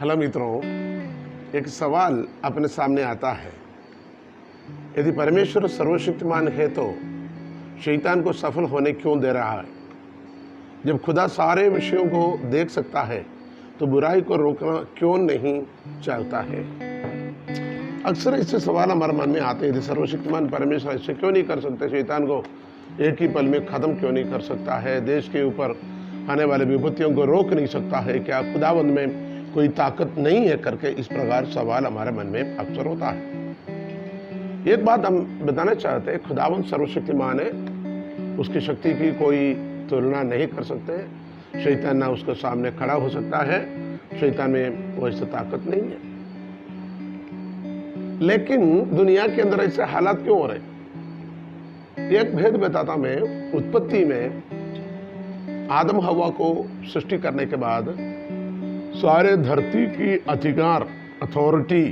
Hello मित्रों, एक सवाल अपने सामने आता है। यदि परमेश्वर सर्वशक्तिमान है तो शैतान को सफल होने क्यों दे रहा है? जब खुदा सारे विषयों को देख सकता है तो बुराई को रोकना क्यों नहीं चाहता है? अक्सर ऐसे सवाल हमारे मन में आते हैं। यदि सर्वशक्तिमान परमेश्वर ऐसे क्यों नहीं कर सकते? शैतान को एक ही पल में खत्म क्यों नहीं कर सकता है? देश के ऊपर आने वाले विपत्तियों को रोक नहीं सकता है? क्या खुदावंद में कोई ताकत नहीं है? करके इस प्रकार सवाल हमारे मन में अक्सर होता है। एक बात हम बताना चाहते हैं, खुदावंद सर्वशक्तिमान है, उसकी शक्ति की कोई तुलना नहीं कर सकते। शैतान ना उसके सामने खड़ा हो सकता है, शैतान में वैसे ताकत नहीं है। लेकिन दुनिया के अंदर ऐसे हालात क्यों हो रहे? एक भेद बताता मैं। उत्पत्ति में आदम हवा को सृष्टि करने के बाद सारे धरती की अधिकार अथॉरिटी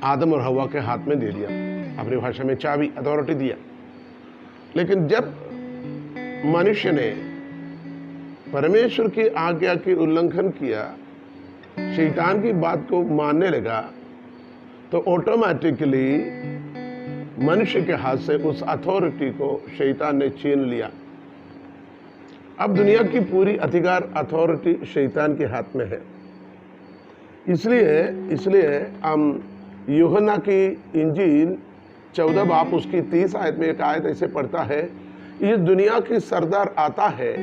आदम और हवा के हाथ में दे दिया। अपनी भाषा में चाबी, अथॉरिटी दिया। लेकिन जब मनुष्य ने परमेश्वर की आज्ञा की उल्लंघन किया, शैतान की बात को मानने लगा, तो ऑटोमेटिकली मनुष्य के हाथ से उस अथॉरिटी को शैतान ने छीन लिया। अब दुनिया की पूरी अधिकार अथॉरिटी शैतान के हाथ में है। इसलिए हम यूहन्ना की इंजील 14 बाब उसकी 30 आयत में एक आयत ऐसे पढ़ता है, इस दुनिया की सरदार आता है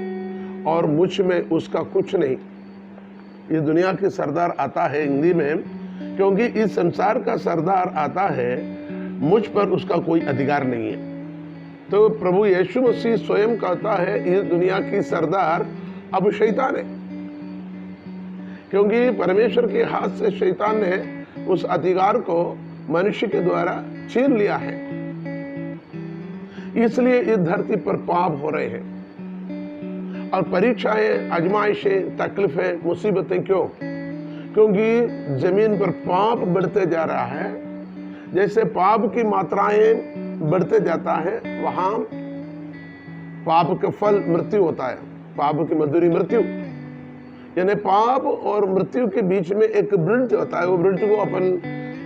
और मुझ में उसका कुछ नहीं। इस दुनिया की सरदार आता है हिंदी में, क्योंकि इस संसार का सरदार आता है, मुझ पर उसका कोई अधिकार नहीं है। तो प्रभु यीशु मसीह स्वयं कहता है, इस दुनिया की सरदार अब शैतान है, क्योंकि परमेश्वर के हाथ से शैतान ने उस अधिकार को मनुष्य के द्वारा छीन लिया है। इसलिए इस धरती पर पाप हो रहे हैं और परीक्षाएं, आजमाइशें, तकलीफें, मुसीबतें क्यों? क्योंकि जमीन पर पाप बढ़ते जा रहा है। जैसे पाप की मात्राएं बढ़ते जाता है, वहां पाप का फल मृत्यु होता है। पाप की मजदूरी मृत्यु, यानी पाप और मृत्यु के बीच में एक ब्रिज होता है। वो ब्रिज को अपन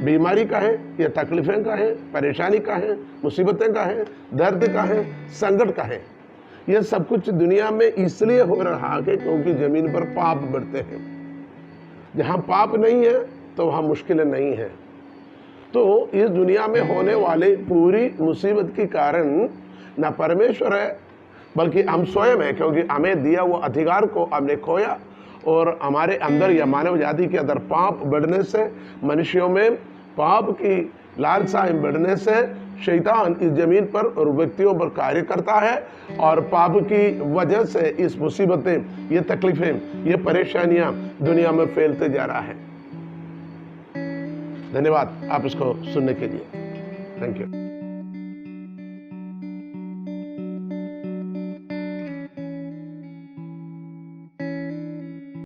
बीमारी का है या तकलीफें का है, परेशानी का है, मुसीबतें का है, दर्द का है, संकट का है। यह सब कुछ दुनिया में इसलिए हो रहा है क्योंकि जमीन पर पाप बढ़ते हैं। जहां पाप नहीं है तो वहां मुश्किलें नहीं है। तो इस दुनिया में होने वाले पूरी मुसीबत के कारण न परमेश्वर है बल्कि हम स्वयं है, क्योंकि हमें दिया वो अधिकार को हमने खोया और हमारे अंदर या मानव जाति के अंदर पाप बढ़ने से, मनुष्यों में पाप की लालसाएं बढ़ने से शैतान इस जमीन पर और व्यक्तियों पर कार्य करता है और पाप की वजह से इस मुसीबतें, ये तकलीफें, ये परेशानियां दुनिया में फैलते जा रहा है। धन्यवाद आप इसको सुनने के लिए। Thank you.